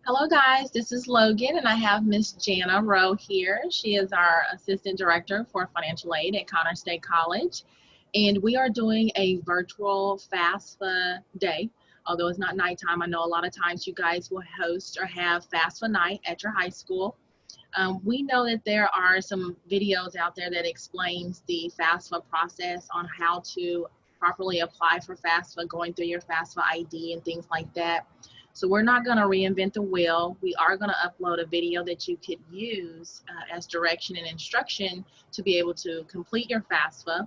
Hello guys, this is Logan and I have Miss Jana Rowe here. She is our Assistant Director for Financial Aid at Connor State College. And we are doing a virtual FASFA day. Although it's not nighttime, I know a lot of times you guys will host or have FASFA night at your high school. We know that there are some videos out there that explains the FAFSA process on how to properly apply for FAFSA, going through your FAFSA ID and things like that. So we're not going to reinvent the wheel. We are going to upload a video that you could use as direction and instruction to be able to complete your FAFSA.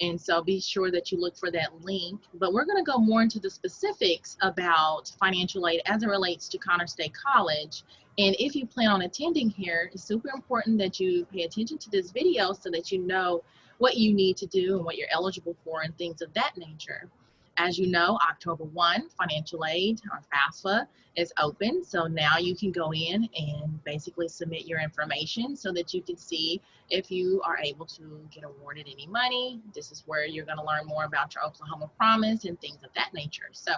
And so be sure that you look for that link. But we're going to go more into the specifics about financial aid as it relates to Connor State College. And if you plan on attending here, it's super important that you pay attention to this video so that you know what you need to do and what you're eligible for and things of that nature. As you know, October 1, financial aid or FAFSA is open. So now you can go in and basically submit your information so that you can see if you are able to get awarded any money. This is where you're going to learn more about your Oklahoma Promise and things of that nature. So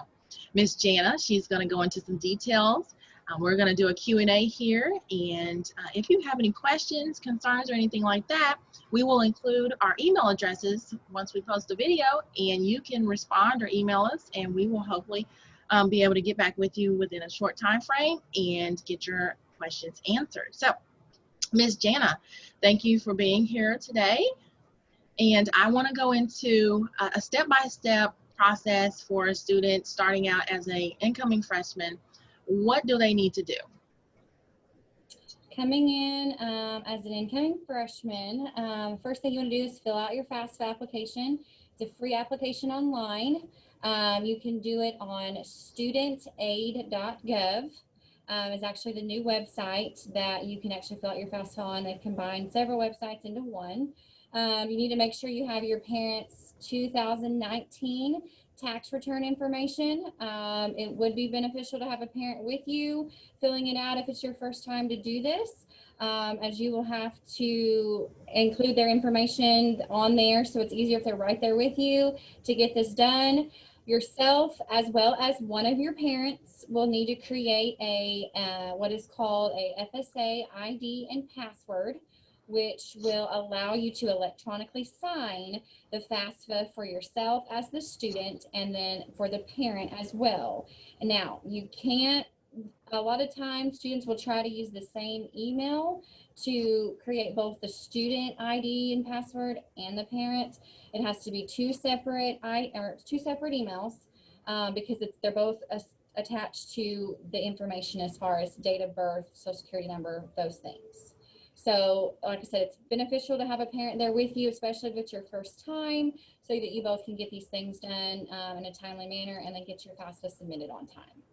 Miss Jana, she's going to go into some details. We're going to do a Q&A here, and if you have any questions, concerns, or anything like that, we will include our email addresses once we post the video, and you can respond or email us, and we will hopefully be able to get back with you within a short time frame and get your questions answered. So Ms. Jana, thank you for being here today. And I want to go into a step-by-step process for a student starting out as an incoming freshman. What do they need to do? Coming in as an incoming freshman, first thing you want to do is fill out your FASFA application. It's a free application online. You can do it on studentaid.gov. Is actually the new website that you can actually fill out your FAFSA on. They've combined several websites into one. You need to make sure you have your parents' 2019 tax return information. It would be beneficial to have a parent with you filling it out if it's your first time to do this, as you will have to include their information on there, so it's easier if they're right there with you to get this done. Yourself, as well as one of your parents, will need to create a what is called a FSA ID and password, which will allow you to electronically sign the FAFSA for yourself as the student and then for the parent as well. And now you can't, a lot of times students will try to use the same email to create both the student ID and password and the parent. It has to be two separate emails because they're both attached to the information as far as date of birth, social security number, those things. So like I said, it's beneficial to have a parent there with you, especially if it's your first time, so that you both can get these things done in a timely manner and then get your FAFSA submitted on time.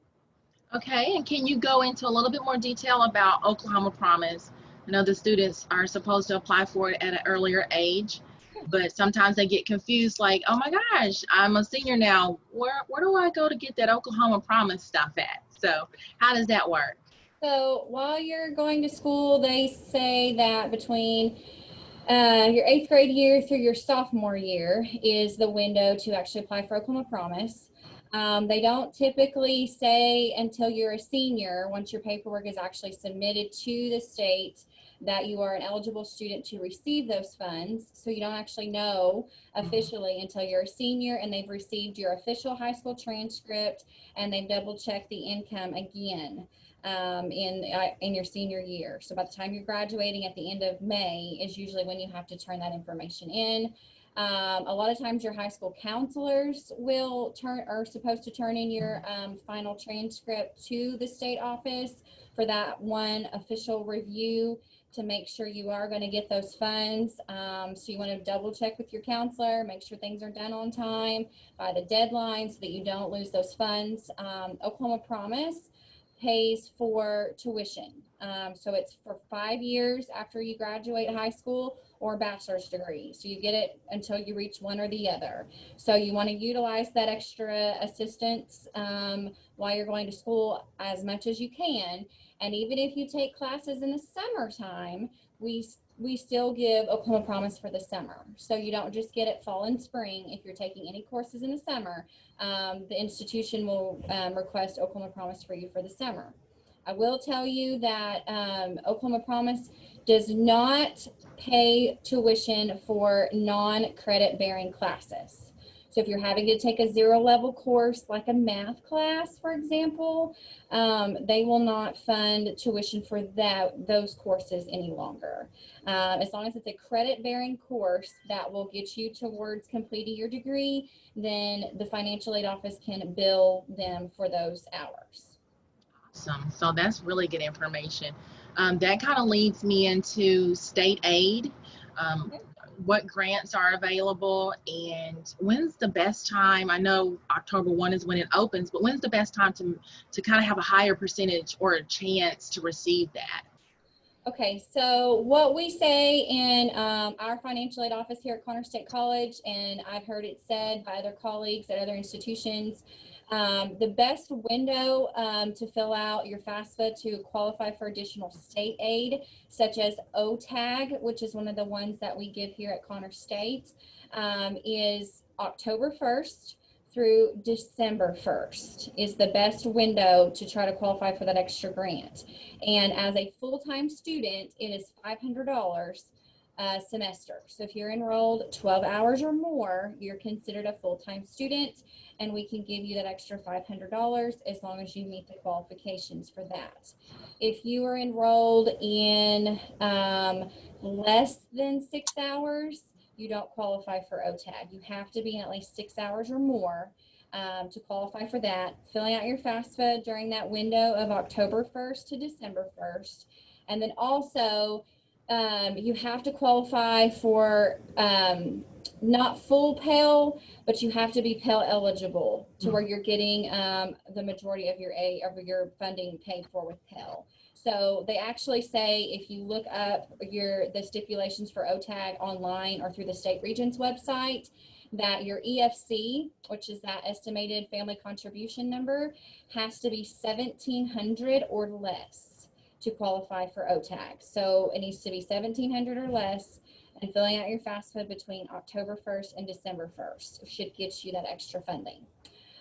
Okay, and can you go into a little bit more detail about Oklahoma Promise? I know the students are supposed to apply for it at an earlier age, but sometimes they get confused like, oh my gosh, I'm a senior now. Where do I go to get that Oklahoma Promise stuff at? So how does that work? So while you're going to school, they say that between your 8th grade year through your sophomore year is the window to actually apply for Oklahoma Promise. They don't typically say until you're a senior, once your paperwork is actually submitted to the state, that you are an eligible student to receive those funds. So you don't actually know officially until you're a senior and they've received your official high school transcript and they've double checked the income again in your senior year. So by the time you're graduating at the end of May is usually when you have to turn that information in. A lot of times your high school counselors are supposed to turn in your final transcript to the state office for that one official review to make sure you are going to get those funds. So you want to double check with your counselor, make sure things are done on time by the deadline so that you don't lose those funds. Oklahoma Promise pays for tuition. So it's for 5 years after you graduate high school or bachelor's degree. So you get it until you reach one or the other. So you want to utilize that extra assistance while you're going to school as much as you can. And even if you take classes in the summertime, we still give Oklahoma Promise for the summer. So you don't just get it fall and spring. If you're taking any courses in the summer, the institution will request Oklahoma Promise for you for the summer. I will tell you that Oklahoma Promise does not pay tuition for non-credit bearing classes. So if you're having to take a zero level course like a math class, for example, they will not fund tuition for those courses any longer. As long as it's a credit bearing course that will get you towards completing your degree, then the financial aid office can bill them for those hours. Awesome. So that's really good information. That kind of leads me into state aid. Um, what grants are available, and when's the best time? I know October 1 is when it opens, but when's the best time to kind of have a higher percentage or a chance to receive that? Okay, so what we say in our financial aid office here at Connor State College, and I've heard it said by other colleagues at other institutions, the best window to fill out your FASFA to qualify for additional state aid, such as OTAG, which is one of the ones that we give here at Connor State, is October 1st through December 1st is the best window to try to qualify for that extra grant. And as a full-time student, it is $500 a semester. So if you're enrolled 12 hours or more, you're considered a full-time student, and we can give you that extra $500 as long as you meet the qualifications for that. If you are enrolled in less than 6 hours, you don't qualify for OTAG. You have to be in at least 6 hours or more to qualify for that. Filling out your FAFSA during that window of October 1st to December 1st. And then also, you have to qualify for not full Pell, but you have to be Pell eligible to where you're getting the majority of your funding paid for with Pell. So they actually say if you look up the stipulations for OTAG online or through the state regent's website, that your EFC, which is that estimated family contribution number, has to be 1,700 or less to qualify for OTAG. So it needs to be 1,700 or less, and filling out your FAFSA between October 1st and December 1st should get you that extra funding.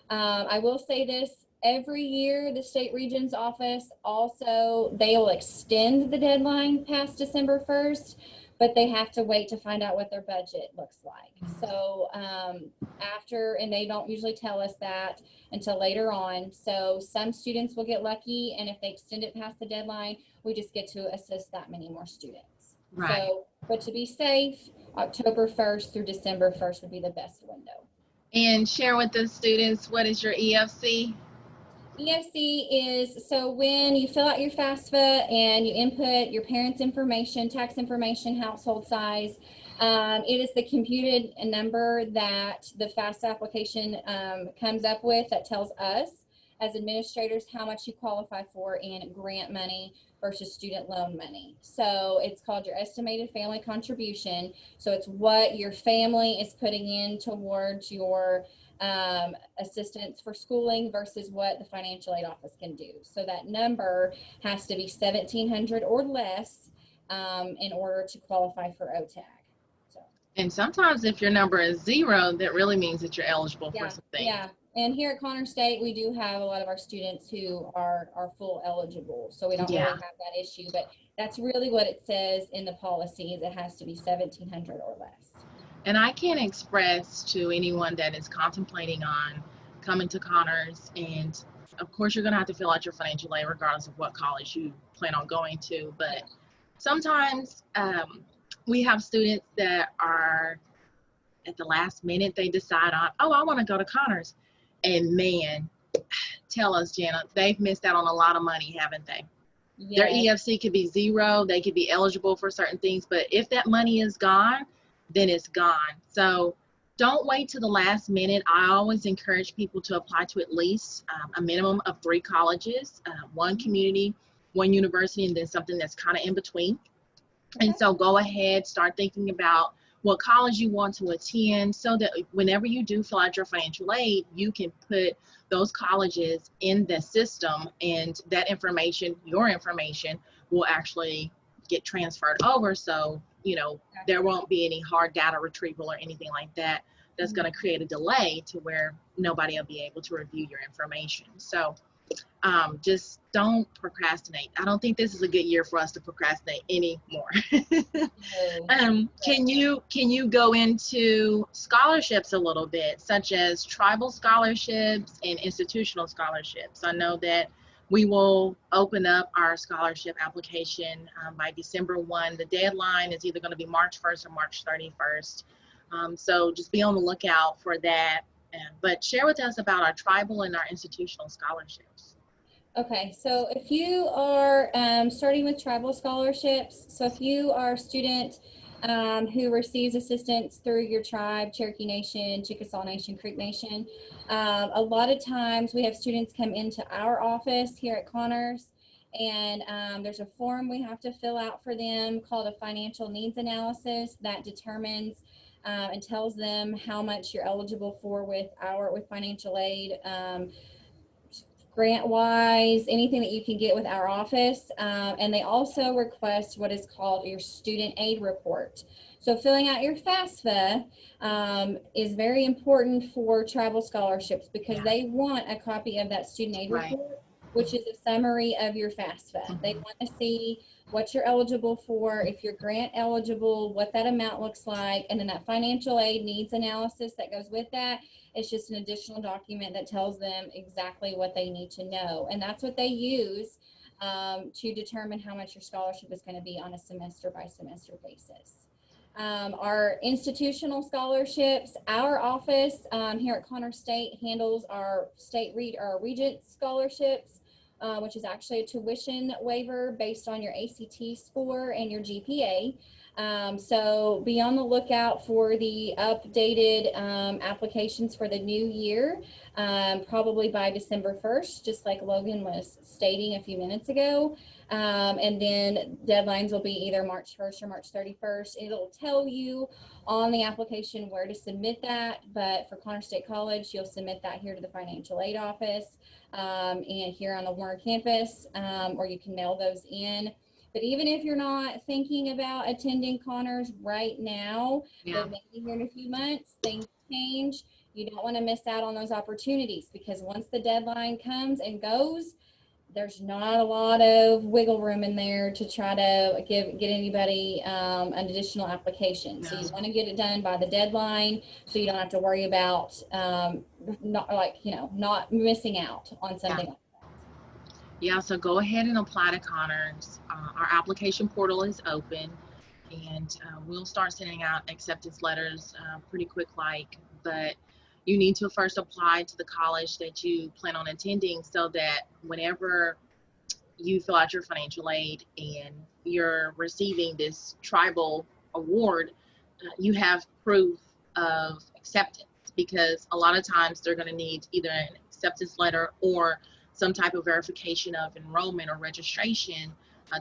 I will say this. Every year, the state regent's office also, they will extend the deadline past December 1st, but they have to wait to find out what their budget looks like. So and they don't usually tell us that until later on. So some students will get lucky, and if they extend it past the deadline, we just get to assist that many more students. Right. So, but to be safe, October 1st through December 1st would be the best window. And share with the students, what is your EFC? EFC is, so when you fill out your FAFSA and you input your parents' information, tax information, household size, it is the computed number that the FAFSA application comes up with that tells us as administrators how much you qualify for in grant money versus student loan money. So it's called your estimated family contribution. So it's what your family is putting in towards your assistance for schooling versus what the financial aid office can do. So that number has to be 1,700 or less in order to qualify for OTAG. So. And sometimes if your number is 0, that really means that you're eligible for something. Yeah. And here at Connor State, we do have a lot of our students who are full eligible. So we don't really have that issue, but that's really what it says in the policy is it has to be 1,700 or less. And I can express to anyone that is contemplating on coming to Connors, and of course you're going to have to fill out your financial aid regardless of what college you plan on going to, but sometimes we have students that are at the last minute, they decide on, oh, I want to go to Connors, and man, tell us, Jana, they've missed out on a lot of money, haven't they? Yes. Their EFC could be 0, they could be eligible for certain things, but if that money is gone, then it's gone. So don't wait to the last minute. I always encourage people to apply to at least a minimum of 3 colleges, 1 community, 1 university, and then something that's kind of in between. Okay. And so go ahead, start thinking about what college you want to attend so that whenever you do fill out your financial aid, you can put those colleges in the system, and that information, your information, will actually get transferred over. So there won't be any hard data retrieval or anything like that that's going to create a delay to where nobody will be able to review your information. So Just don't procrastinate. I don't think this is a good year for us to procrastinate anymore. No. Can you go into scholarships a little bit, such as tribal scholarships and institutional scholarships? I know that we will open up our scholarship application by December 1. The deadline is either going to be March 1st or March 31st. So just be on the lookout for that. But share with us about our tribal and our institutional scholarships. Okay, so if you are starting with tribal scholarships, so if you are a student who receives assistance through your tribe, Cherokee Nation, Chickasaw Nation, Creek Nation, a lot of times we have students come into our office here at Connors, and there's a form we have to fill out for them called a financial needs analysis that determines and tells them how much you're eligible for with financial aid. Grant wise, anything that you can get with our office. And they also request what is called your student aid report. So filling out your FASFA is very important for travel scholarships because they want a copy of that student aid report, which is a summary of your FASFA. They want to see what you're eligible for, if you're grant eligible, what that amount looks like, and then that financial aid needs analysis that goes with that. It's just an additional document that tells them exactly what they need to know. And that's what they use to determine how much your scholarship is going to be on a semester by semester basis. Our institutional scholarships, our office here at Connors State handles our Regent scholarships, which is actually a tuition waiver based on your ACT score and your GPA. So be on the lookout for the updated applications for the new year, probably by December 1st, just like Logan was stating a few minutes ago. And then deadlines will be either March 1st or March 31st. It'll tell you on the application where to submit that, but for Connors State College, you'll submit that here to the financial aid office and here on the Warner campus, or you can mail those in. But even if you're not thinking about attending Connors right now, but maybe here in a few months, things change. You don't want to miss out on those opportunities because once the deadline comes and goes, there's not a lot of wiggle room in there to try to get anybody an additional application. So you want to get it done by the deadline so you don't have to worry about not missing out on something. Yeah, so go ahead and apply to Connors. Our application portal is open, and we'll start sending out acceptance letters pretty quick but you need to first apply to the college that you plan on attending so that whenever you fill out your financial aid and you're receiving this tribal award, you have proof of acceptance, because a lot of times they're going to need either an acceptance letter or some type of verification of enrollment or registration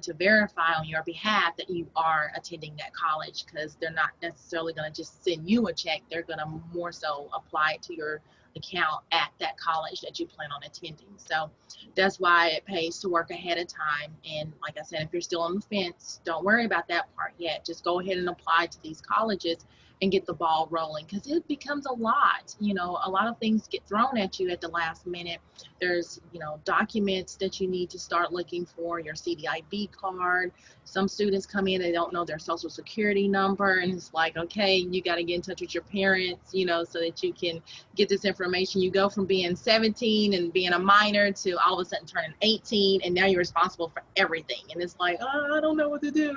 to verify on your behalf that you are attending that college, because they're not necessarily going to just send you a check. They're going to more so apply it to your account at that college that you plan on attending. So that's why it pays to work ahead of time. And like I said, if you're still on the fence, don't worry about that part yet. Just go ahead and apply to these colleges and get the ball rolling, because it becomes a lot. A lot of things get thrown at you at the last minute. There's documents that you need to start looking for, your CDIB card. Some students come in, they don't know their social security number, and it's like, okay, you got to get in touch with your parents, so that you can get this information. You go from being 17 and being a minor to all of a sudden turning 18, and now you're responsible for everything, and it's like, oh, I don't know what to do.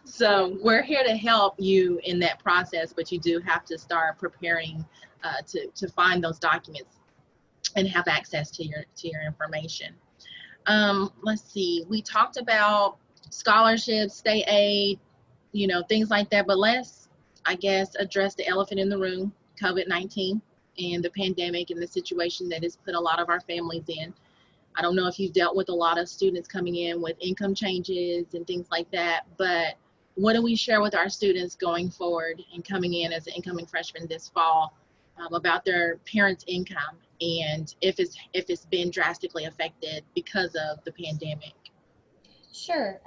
So we're here to help you in that process, but you do have to start preparing to find those documents and have access to your information. Let's see, we talked about scholarships, state aid, things like that, but let's, I guess, address the elephant in the room, COVID-19 and the pandemic and the situation that has put a lot of our families in. I don't know if you've dealt with a lot of students coming in with income changes and things like that, but what do we share with our students going forward and coming in as an incoming freshman this fall about their parents' income and if it's been drastically affected because of the pandemic? Sure.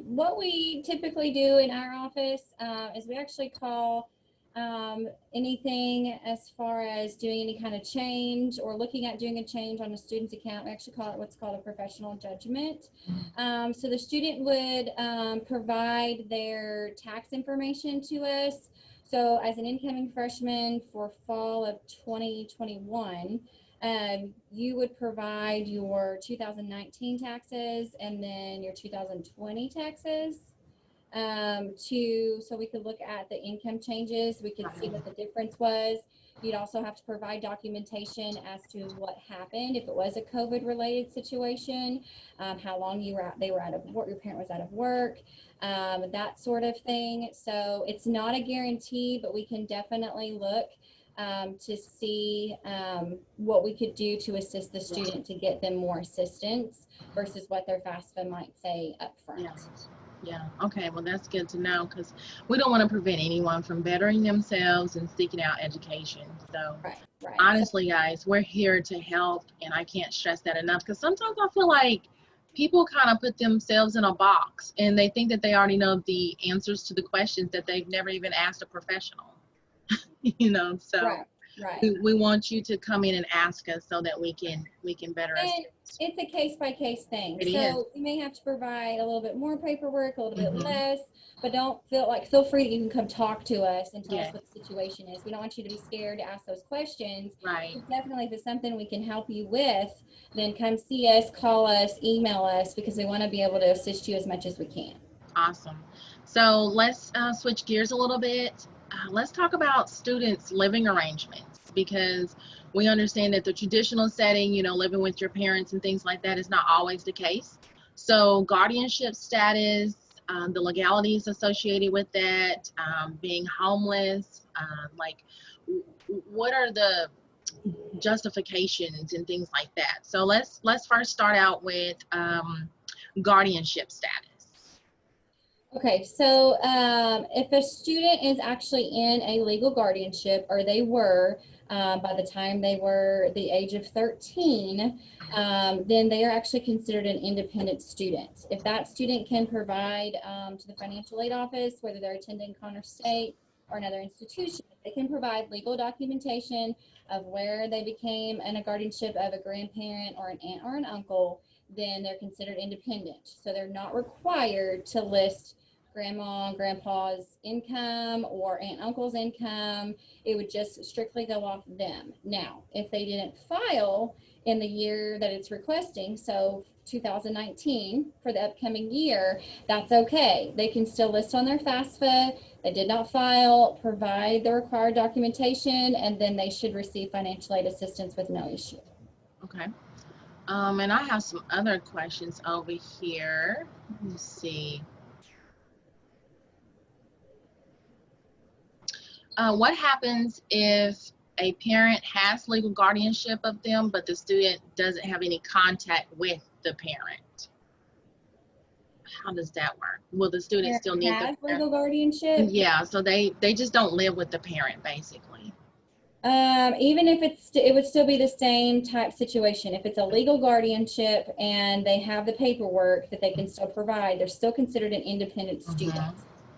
What we typically do in our office is we actually call Anything as far as doing any kind of change or looking at doing a change on a student's account, we actually call it what's called a professional judgment. So the student would provide their tax information to us. So as an incoming freshman for fall of 2021, you would provide your 2019 taxes and then your 2020 taxes. So we could look at the income changes. We could see what the difference was. You'd also have to provide documentation as to what happened if it was a COVID related situation, how long they were out of work, your parent was out of work, that sort of thing. So it's not a guarantee, but we can definitely look to see what we could do to assist the student to get them more assistance versus what their FAFSA might say up front. Yeah. Okay. Well, that's good to know, because we don't want to prevent anyone from bettering themselves and seeking out education. So Right. honestly, guys, we're here to help, and I can't stress that enough, because sometimes I feel like people kind of put themselves in a box and they think that they already know the answers to the questions that they've never even asked a professional. So we want you to come in and ask us so that we can better assist. It's a case-by-case thing. It is. You may have to provide a little bit more paperwork, a little bit less, but feel free that you can come talk to us and tell us what the situation is. We don't want you to be scared to ask those questions. Right. Definitely, if it's something we can help you with, then come see us, call us, email us, because we want to be able to assist you as much as we can. Awesome. So let's switch gears a little bit. Let's talk about students' living arrangements, because we understand that the traditional setting, living with your parents and things like that, is not always the case. So guardianship status, the legalities associated with that, being homeless, what are the justifications and things like that? So let's first start out with guardianship status. Okay, so if a student is actually in a legal guardianship, or they were by the time they were the age of 13, then they are actually considered an independent student. If that student can provide to the financial aid office, whether they're attending Connor State or another institution, they can provide legal documentation of where they became in a guardianship of a grandparent or an aunt or an uncle, then they're considered independent. So they're not required to list grandma and grandpa's income or aunt and uncle's income. It would just strictly go off them. Now, if they didn't file in the year that it's requesting, so 2019 for the upcoming year, that's okay. They can still list on their FAFSA. They did not file, provide the required documentation, and then they should receive financial aid assistance with no issue. Okay. And I have some other questions over here. Let me see. What happens if a parent has legal guardianship of them, but the student doesn't have any contact with the parent? How does that work? Will the student still need the legal guardianship? Yeah, so they just don't live with the parent, basically. Even if it would still be the same type situation. If it's a legal guardianship and they have the paperwork that they can still provide, they're still considered an independent student.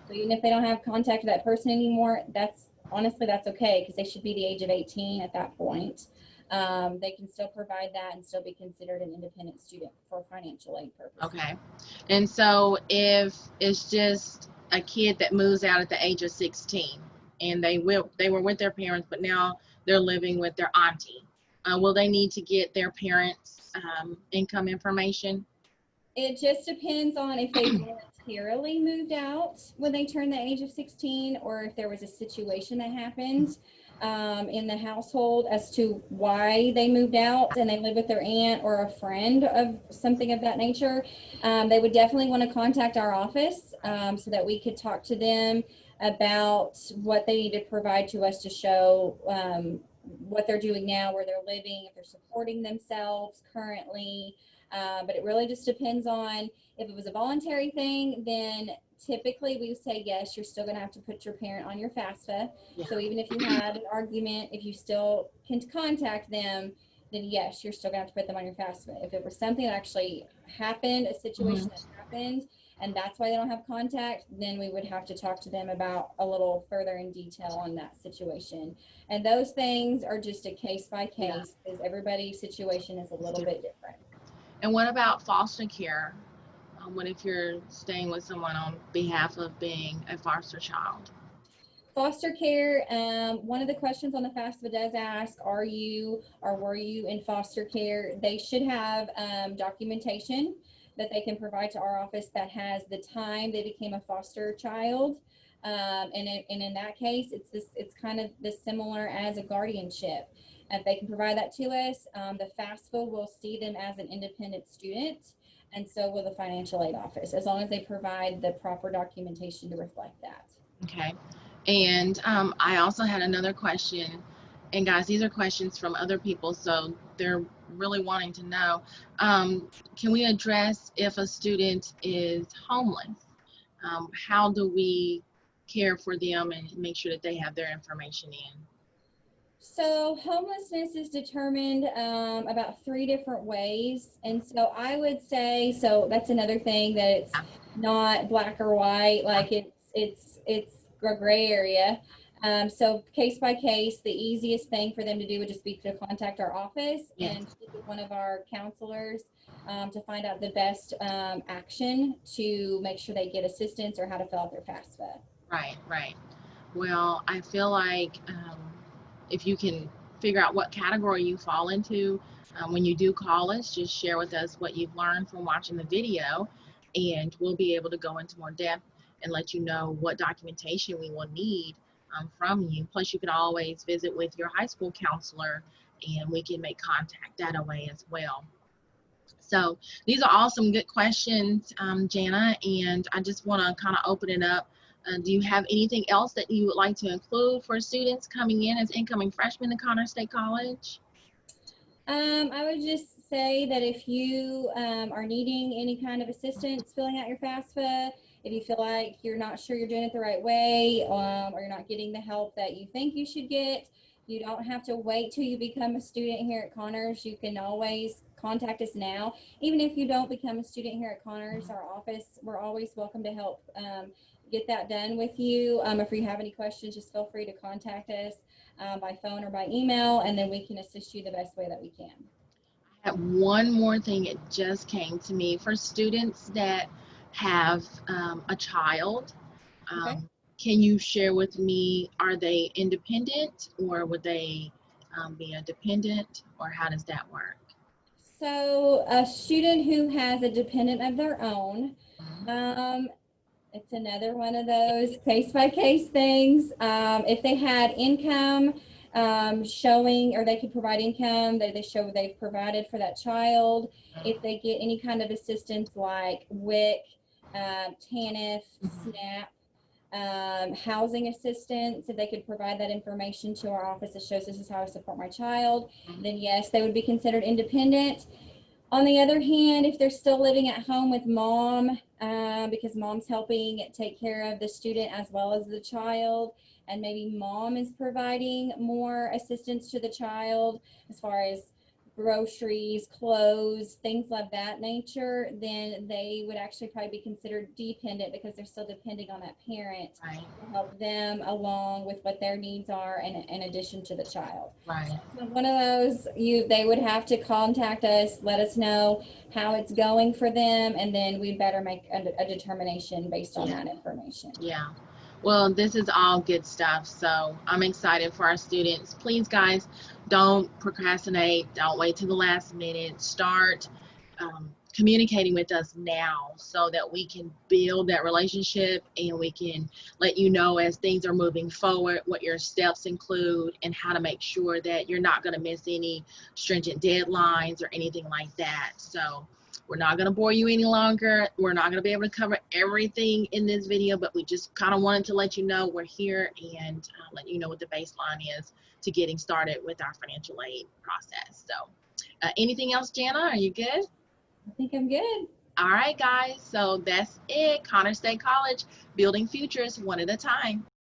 So even if they don't have contact with that person anymore, that's okay, because they should be the age of 18 at that point. They can still provide that and still be considered an independent student for financial aid purposes. Okay. And so if it's just a kid that moves out at the age of 16 and they were with their parents, but now they're living with their auntie, will they need to get their parents' income information? It just depends on if they voluntarily moved out when they turned the age of 16, or if there was a situation that happened in the household as to why they moved out and they live with their aunt or a friend of something of that nature. They would definitely want to contact our office so that we could talk to them about what they need to provide to us to show what they're doing now, where they're living, if they're supporting themselves currently. But it really just depends on if it was a voluntary thing, then typically we say, yes, you're still going to have to put your parent on your FAFSA. Yeah. So even if you had an argument, if you still can contact them, then yes, you're still gonna have to put them on your FAFSA. If it was something that actually happened, a situation that happened, and that's why they don't have contact, then we would have to talk to them about a little further in detail on that situation. And those things are just a case by case, because everybody's situation is a little bit different. And what about foster care? What if you're staying with someone on behalf of being a foster child? Foster care, one of the questions on the FAFSA does ask, are you or were you in foster care? They should have documentation that they can provide to our office that has the time they became a foster child. And in that case, it's kind of the similar as a guardianship. If they can provide that to us, the FAFSA will see them as an independent student, and so will the financial aid office, as long as they provide the proper documentation to reflect that. Okay. And I also had another question, and guys, these are questions from other people, so they're really wanting to know, can we address if a student is homeless? How do we care for them and make sure that they have their information in? So homelessness is determined about 3 different ways. And so I would say, so that's another thing, that it's not black or white, like it's a gray area. So case by case, the easiest thing for them to do would just be to contact our office and speak with one of our counselors to find out the best action to make sure they get assistance or how to fill out their FAFSA. Right, right. Well, I feel like if you can figure out what category you fall into, when you do call us, just share with us what you've learned from watching the video, and we'll be able to go into more depth and let you know what documentation we will need from you. Plus, you can always visit with your high school counselor, and we can make contact that way as well. So these are all some good questions, Jana, and I just want to kind of open it up. Do you have anything else that you would like to include for students coming in as incoming freshmen to Connor State College? I would just say that if you are needing any kind of assistance filling out your FAFSA, if you feel like you're not sure you're doing it the right way, or you're not getting the help that you think you should get, you don't have to wait till you become a student here at Connors. You can always contact us now. Even if you don't become a student here at Connors, our office, we're always welcome to help get that done with you. If you have any questions, just feel free to contact us by phone or by email, and then we can assist you the best way that we can. I have one more thing. It just came to me. For students that have a child, Okay. can you share with me, are they independent, or would they be a dependent, or how does that work? So a student who has a dependent of their own, it's another one of those case by case things. If they had income showing, or they could provide income that they show they've provided for that child, if they get any kind of assistance like WIC, TANF, SNAP, housing assistance, if they could provide that information to our office that shows this is how I support my child, then yes, they would be considered independent. On the other hand, if they're still living at home with mom, because mom's helping take care of the student as well as the child, and maybe mom is providing more assistance to the child as far as groceries, clothes, things of that nature, then they would actually probably be considered dependent, because they're still depending on that parent to help them along with what their needs are in addition to the child. Right. So one of those, they would have to contact us, let us know how it's going for them, and then we'd better make a determination based on that information. Yeah. Well, this is all good stuff, so I'm excited for our students. Please, guys, don't procrastinate. Don't wait till the last minute. Start communicating with us now so that we can build that relationship, and we can let you know as things are moving forward what your steps include and how to make sure that you're not going to miss any stringent deadlines or anything like that. So we're not going to bore you any longer. We're not going to be able to cover everything in this video, but we just kind of wanted to let you know we're here and let you know what the baseline is to getting started with our financial aid process. So anything else, Jana? Are you good? I think I'm good. All right, guys. So that's it. Connor State College, building futures one at a time.